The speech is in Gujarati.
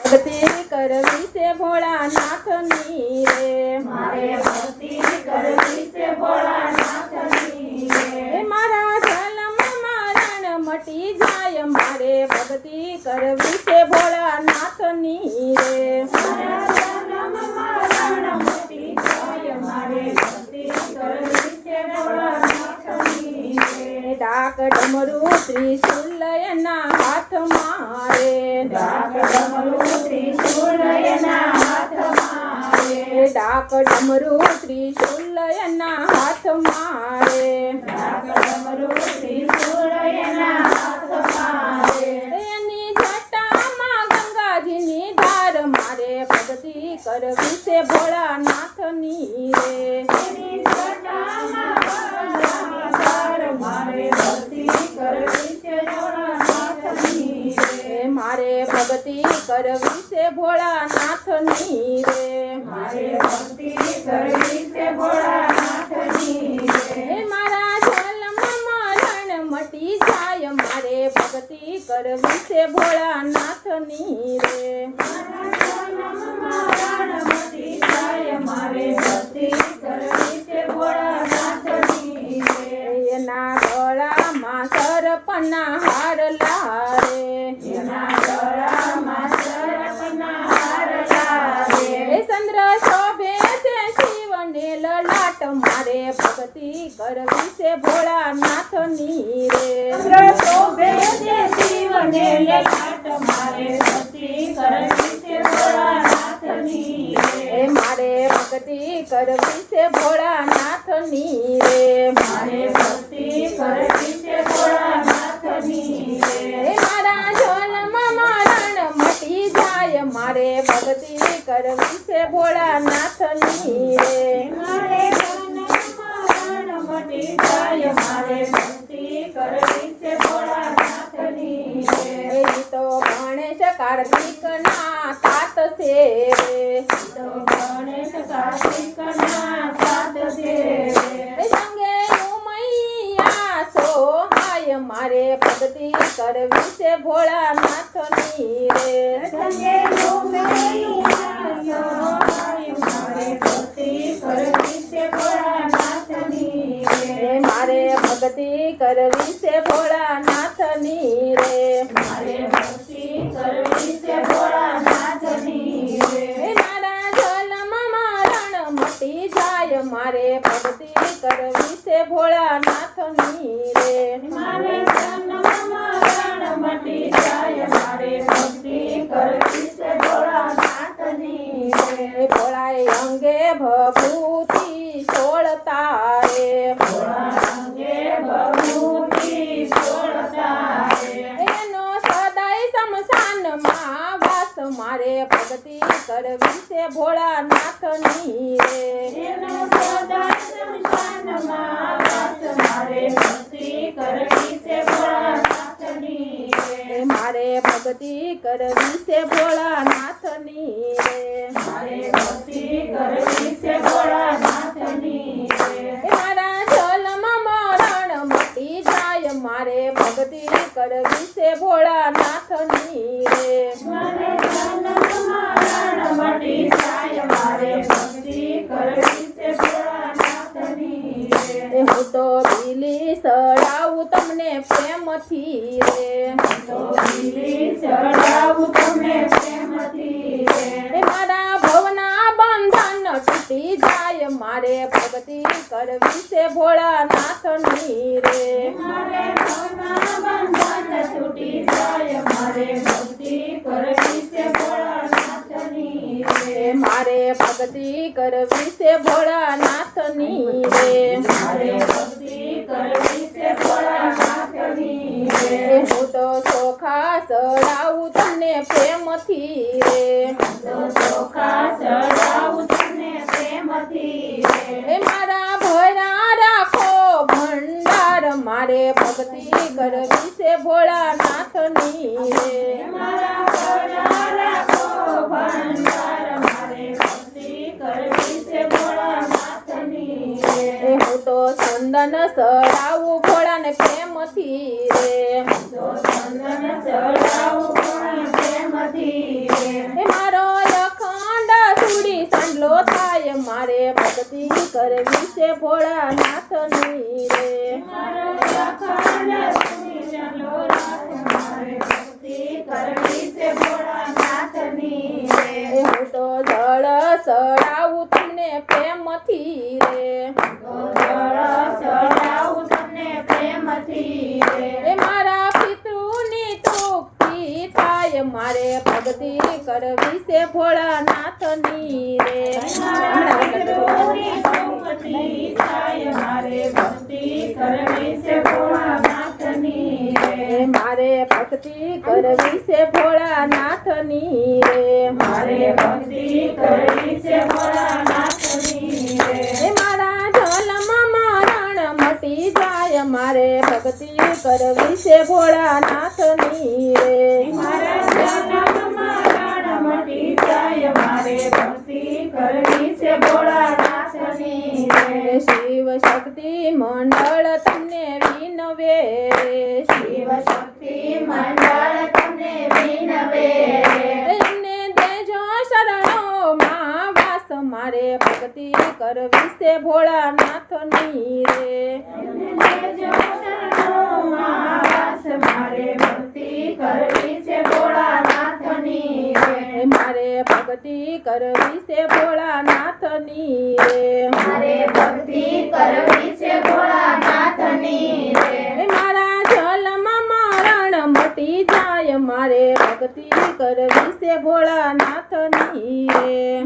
ભક્તિ કરવી છે ભોળાનાથની રે મારે ભક્તિ કરવી છે ભોળાનાથની રે મારા જન્મ મરણ મટી જાય મારે ભક્તિ કરવી છે ભોળાનાથની રે મારા જન્મ મરણ મટી જાય મારે ભક્તિ કરવી છે ભોળાનાથની રે ડાક ડમરું ત્રિશુલ એના હાથમાં રે ડાક ડમરું ત્રિશુલ એના હાથમાં રે ડાક ડમરું ત્રિશુલ એના હાથમાં રે ડાક ડમરું ત્રિશુલ એના હાથમાં રે એની જટામાં ગંગાજીની ધાર મારે ભક્તિ કરવી છે ભોળાનાથની રે એની જટામાં ગંગાની ધાર મારે ભક્તિ કરવી છે ભોળાનાથની રે મારે ભક્તિ કરવી છે ભોળાનાથની રે મારે ભક્તિ કરવી છે ભોળાનાથની રે મારા જન્મ મરણ મટી જાય મારે ભક્તિ કરવી છે ભોળાનાથની રે મારે ભક્તિ કરવી છે ભોળાનાથની રે એના ગળામાં સરપના હાર લારે એના ગળામાં સરપના હાર લાગે ચંદ્ર શોભે છે શિવને લલાટ મારે ભક્તિ કરવી છે ભોળાનાથની રે ચંદ્ર શોભે છે શિવને લલાટ મારે ભક્તિ કરવી છે ભોળાનાથની રે મારે ભક્તિ કરવી છે ભોળાનાથની રે મારે ભક્તિ કરવી છે ભોળાનાથની રે મારા જન્મ મરણ મટી જાય મારે ભક્તિ કરવી છે ભોળાનાથની રે મારે જન્મ મરણ મટી જાય મારે ભક્તિ કરવી છે ભોળાનાથની રે એ તો ગણેશ કાર્તિક ના તાત છે રે તો ગણેશ કાર્તિકના સાત છે રે સંગે ઉમૈયા સોહાય મારે ભક્તિ કરવી છે ભોળાનાથની રે સંગે ઉમૈયા મારે ભક્તિ કરવી છે ભોળાનાથની રે મારે ભક્તિ કરવી છે ભોળાનાથની રે મારે ભક્તિ કરવી છે ભોળાનાથની રે મારા જન્મ મરણ મટી જાય મારે ભક્તિ કરવી છે ભોળાનાથની રે મારે જન્મ મરણ મટી જાય મારે ભક્તિ કરવી છે ભોળાનાથની રે ભોળાએ અંગે ભભૂતિ સોળતા રે ભોળા અંગે ભભૂતિ સોળતા રે એનો સદાય શમશાનમાં વાસ મારે ભક્તિ કરવી છે ભોળાનાથની રે એનો સદા શમશાનમાં વાસ મારે ભક્તિ કરવી છે ભોળાનાથની રે મારે ભક્તિ કરવી છે ભોળાનાથની રે મારે ભક્તિ કરવી છે ભોળાનાથની રે મારા જન્મ મરણ મટી જાય મારે ભક્તિ કરવી છે ભોળાનાથની રે મારે જન્મ મરણ મટી જાય મારે ભક્તિ કરવી છે ભોળાનાથની રે હું તો બીલી સડાવું તમને પ્રેમથી રે તો બીલી ચડાવું તમને પ્રેમથી રે મારા ભવના બંધન તૂટી જાય મારે ભક્તિ કરવી છે ભોળાનાથની રે મારે ભવના બંધન તૂટી જાય મારે ભક્તિ કરવી છે ભોળાનાથની રે મારે ભક્તિ કરવી છે ભોળાનાથની રે મારે ભક્તિ કરવી છે ભોળાનાથની રે હું તો ચોખા સડાવું તમને પ્રેમથી રે તો ચોખા ચડાવું તમને પ્રેમથી રે મારા ભરા રાખો ભંડાર મારે ભક્તિ કરવી છે ભોળાનાથની રે મારા ભરા રાખો ભંડાર મારે ભક્તિ કરવી છે ભોળાનાથની રે હું તો ચંદન સડાવું ભોળાને પ્રેમથી રે તો ચંદન ચડાવું પ્રેમથી રે એ મારો અખંડ સુડી સાંડલો થાય મારે ભક્તિ કરવી છે ભોળાનાથની રે મારો અખંડ સુડી સાંડલો થાય મારે ભક્તિ કરવી છે ભોળાનાથની રે એ હું તો જળ ચડાવું તમને પ્રેમથી રે ચડાવું તમને પ્રેમથી રે એ મારા પિતૃની તૃપ્તિ થાય મારે ભક્તિ કરવી છે ભોળાનાથની રે મારા પિતૃની તૃપ્તિ થાય મારે ભક્તિ કરવી છે ભોળાનાથની રે એ મારે ભક્તિ કરવી છે ભોળાનાથની રે મારે ભક્તિ કરવી છે ભોળાનાથની રે એ મારા જન્મ મરણ મટી જાય મારે ભક્તિ કરવી છે ભોળાનાથની રે મારા જન્મ મરણ મટી જાય મારે ભક્તિ કરવી છે ભોળાનાથની રે શિવ શક્તિ મંડળ તમને વિનવે રે શિવ શક્તિ મંડળ તમને વિનવે એમને દેજો શરણોમાં વાસ મારે ભક્તિ કરવી છે ભોળાનાથની રે દેજો શરણોમાં વાસ મારે ભક્તિ કરવી છે ભોળાનાથની રે મારે ભક્તિ કરવી છે ભોળાનાથની રે મારે ભક્તિ કરવી છે ભોળાનાથની રે એ મારા જલમાં મરણ મટી જાય મારે ભક્તિ કરવી છે ભોળાનાથની રે